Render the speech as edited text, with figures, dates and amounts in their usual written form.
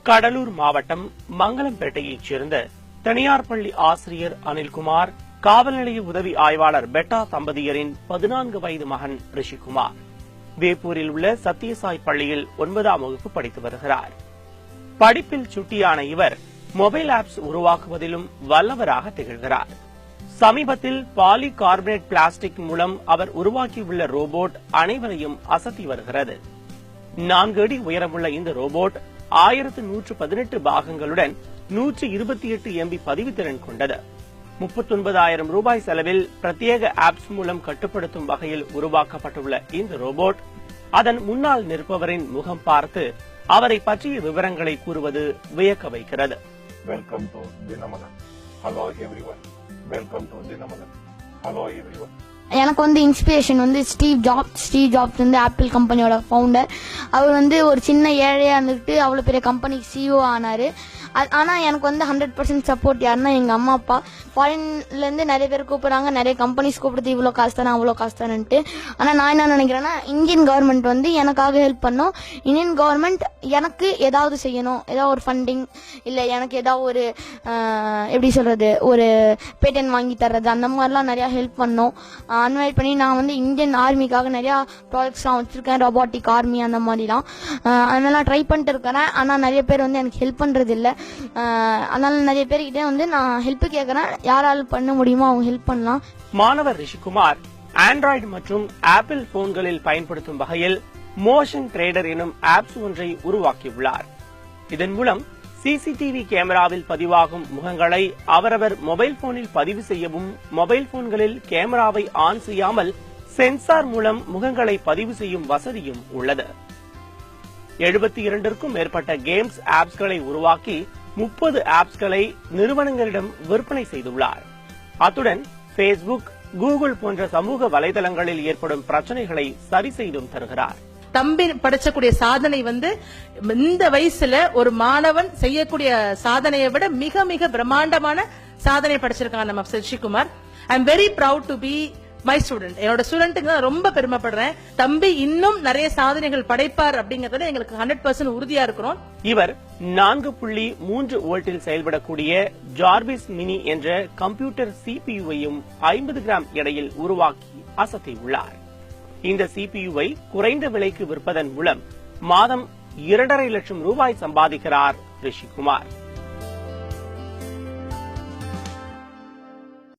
கடலூர் மாவட்டம் மங்கலம்பேட்டையைச் சேர்ந்த தனியார் பள்ளி ஆசிரியர் அனில்குமார், காவல் நிலைய உதவி ஆய்வாளர் பெட்டா தம்பதியரின் 14 வயது மகன் ரிஷிகுமார் வேப்பூரில் உள்ள சத்யசாய் பள்ளியில் 9ஆம் வகுப்பு படித்து வருகிறார். படிப்பில் சுட்டியான இவர் மொபைல் ஆப்ஸ் உருவாக்குவதிலும் வல்லவராக திகழ்கிறார். சமீபத்தில் பாலி கார்பனேட் பிளாஸ்டிக் மூலம் அவர் உருவாக்கியுள்ள ரோபோட் அனைவரையும் அசத்தி வருகிறது. 4 அடி உயரமுள்ள இந்த ரோபோட் 1118 பாகங்களுடன் 128 MB பதிவுத்திறன் கொண்டது. 39,000 ரூபாய் செலவில் பிரத்யேக ஆப்ஸ் மூலம் கட்டுப்படுத்தும் வகையில் உருவாக்கப்பட்டுள்ள இந்த ரோபோட் அதன் முன்னால் நிற்பவரின் முகம் பார்த்து அவரை பற்றிய விவரங்களை கூறுவது வியக்க வைக்கிறது. Welcome to Dinamalar. Hello everyone. Welcome to Dinamalar. Hello everyone. எனக்கு இன்ஸ்பிரேஷன் ஸ்டீவ் ஜாப்ஸ் ஆப்பிள் கம்பெனியோட ஃபவுண்டர். அவர் ஒரு சின்ன ஏழையா இருந்துட்டு அவ்வளவு பெரிய கம்பெனிக்கு CEO ஆனாரு. ஆனா எனக்கு 100% சப்போர்ட் யாருன்னா எங்க அம்மா அப்பா. ஃபாரின்ல இருந்து நிறைய பேர் கூப்பிடுறாங்க, நிறைய கம்பெனிஸ் கூப்பிடுறது, இவ்வளவு காசு தானே அவ்வளவு காசு தானேன்ட்டு. ஆனா நான் என்ன நினைக்கிறேன்னா, இந்தியன் கவர்மெண்ட் எனக்காக ஹெல்ப் பண்ணும். இந்தியன் கவர்மெண்ட் எனக்கு ஏதாவது செய்யணும், ஏதாவது ஒரு ஃபண்டிங் இல்ல எனக்கு ஏதாவது ஒரு எப்படி சொல்றது, ஒரு பேட்டன் வாங்கி தர்றது, அந்த மாதிரிலாம் நிறைய ஹெல்ப் பண்ணும். அன்வைட் பண்ணி நான் இந்தியன் ஆர்மிக்காக நிறைய ப்ராஜெக்ட்ஸ்லாம் வச்சிருக்கேன், ரொபாட்டிக் ஆர்மி அந்த மாதிரிலாம். அதெல்லாம் ட்ரை பண்ணிட்டு இருக்கிறேன். ஆனா நிறைய பேர் எனக்கு ஹெல்ப் பண்றது இல்ல. அதனால நிறைய பேர்கிட்ட நான் ஹெல்ப் கேட்கறேன். யாரால பண்ண முடியுமோ அவங்க ஹெல்ப் பண்ணலாம். மாணவர் ரிஷிகுமார் ஆண்ட்ராய்டு மற்றும் ஆப்பிள் போன்களில் பயன்படுத்தும் வகையில் மோஷன் ட்ரேடர் எனும் ஆப்ஸ் ஒன்றை உருவாக்கியுள்ளார். இதன் மூலம் CCTV கேமராவில் பதிவாகும் முகங்களை அவரவர் மொபைல் போனில் பதிவு செய்யவும், மொபைல் போன்களில் கேமராவை ஆன் செய்யாமல் சென்சார் மூலம் முகங்களை பதிவு செய்யும் வசதியும் உள்ளது. 72க்கும் மேற்பட்ட கேம்ஸ் ஆப்ஸ்களை உருவாக்கி 30 ஆப்ஸ்களை நிறுவனங்களிடம் விற்பனை செய்துள்ளார். அத்துடன் Facebook, Google போன்ற சமூக வலைதளங்களில் ஏற்படும் பிரச்சனைகளை சரி செய்தும் தருகிறார். தம்பி படைச்சக்கூடிய சாதனை இந்த வயசுல ஒரு மாணவன் செய்யக்கூடிய சாதனையை விட மிக மிக பிரம்மாண்டமான சாதனை படைச்சிருக்காங்க நம்ம Rishikumar. I am very proud to be my student. என்னோட ஸ்டூடெண்ட்டுக்கு நான் ரொம்ப பெருமைப்படுறேன். தம்பி இன்னும் நிறைய சாதனைகள் படைப்பார் அப்படிங்கறதுல எங்களுக்கு 100% உறுதியா இருக்கிறோம். இவர் 4.3 வோல்ட்டில் செயல்படக்கூடிய ஜார்பிஸ் மினி என்ற கம்ப்யூட்டர் CPU-வையும் 50 கிராம் எடையில் உருவாக்கி அசத்தியுள்ளார். இந்த CPU-வை குறைந்த விலைக்கு விற்பதன் மூலம் மாதம் 2.5 லட்சம் ரூபாய் சம்பாதிக்கிறார் ரிஷிகுமார்.